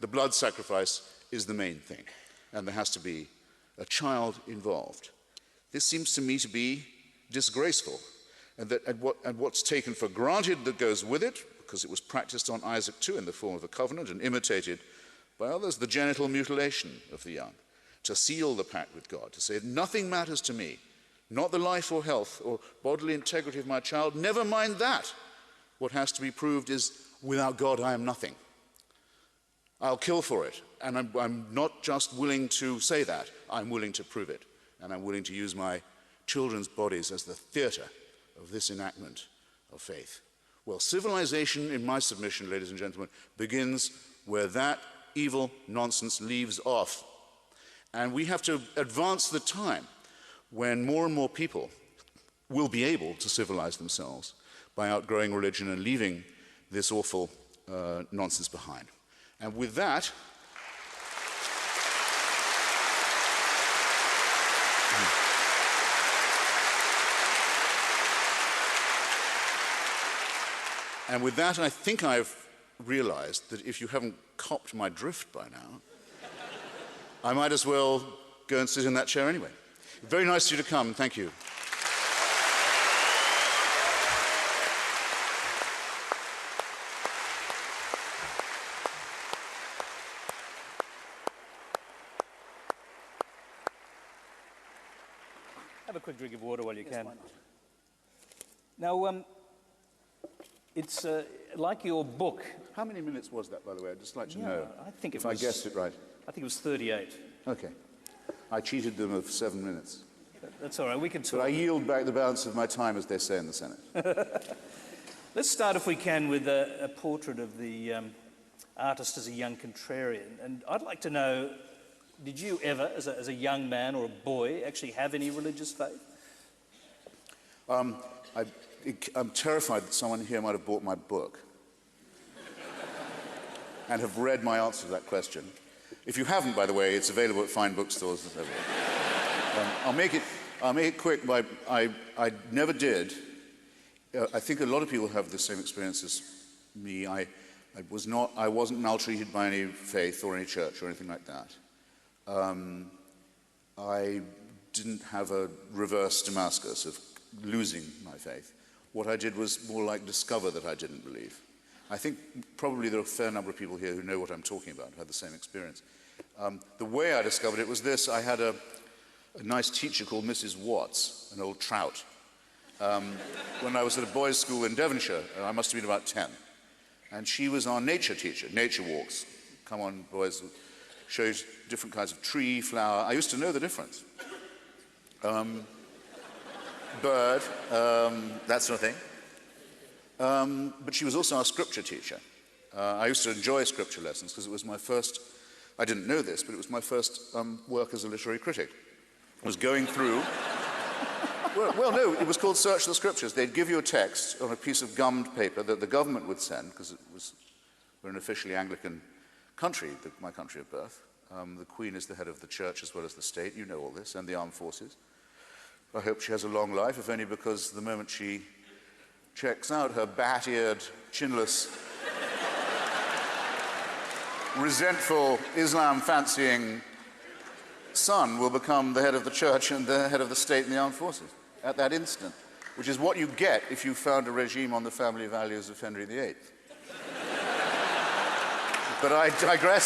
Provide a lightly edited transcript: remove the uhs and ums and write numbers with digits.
the blood sacrifice is the main thing, and there has to be a child involved. This seems to me to be disgraceful, and what's taken for granted that goes with it, because it was practiced on Isaac too in the form of a covenant and imitated by others, the genital mutilation of the young, to seal the pact with God, to say, nothing matters to me, not the life or health or bodily integrity of my child, never mind that. What has to be proved is, without God I am nothing. I'll kill for it, and I'm not just willing to say that, I'm willing to prove it, and I'm willing to use my children's bodies as the theater of this enactment of faith. Well, civilization, in my submission, ladies and gentlemen, begins where that evil nonsense leaves off. And we have to advance the time when more and more people will be able to civilize themselves by outgrowing religion and leaving this awful nonsense behind. And with that, I think I've realized that if you haven't copped my drift by now, I might as well go and sit in that chair anyway. Very nice of you to come. Thank you. Have a quick drink of water while you can. Now, it's like your book. How many minutes was that, by the way? I'd just like to know. I think if I guessed it right. I think it was 38. Okay. I cheated them of 7 minutes. That's all right. We can talk. But I yield back the balance of my time, as they say in the Senate. Let's start, if we can, with a portrait of the artist as a young contrarian. And I'd like to know, did you ever, as a young man or a boy, actually have any religious faith? I'm terrified that someone here might have bought my book and have read my answer to that question. If you haven't, by the way, it's available at fine bookstores. I'll make it quick. I never did. I think a lot of people have the same experience as me. I wasn't maltreated by any faith or any church or anything like that. I didn't have a reverse Damascus of losing my faith. What I did was more like discover that I didn't believe. I think probably there are a fair number of people here who know what I'm talking about, who had the same experience. The way I discovered it was this. I had a nice teacher called Mrs. Watts, an old trout, when I was at a boys' school in Devonshire. I must have been about 10. And she was our nature teacher, nature walks. Come on, boys, show you different kinds of tree, flower. I used to know the difference. Bird, that sort of thing. But she was also our scripture teacher. I used to enjoy scripture lessons because it was my first, I didn't know this, but it was my first work as a literary critic. I was going through, well, no, it was called Search the Scriptures. They'd give you a text on a piece of gummed paper that the government would send, because we're an officially Anglican country, my country of birth. The Queen is the head of the church as well as the state, you know all this, and the armed forces. I hope she has a long life, if only because the moment she checks out, her bat-eared, chinless, resentful, Islam-fancying son will become the head of the church and the head of the state and the armed forces at that instant, which is what you get if you found a regime on the family values of Henry VIII. But I digress.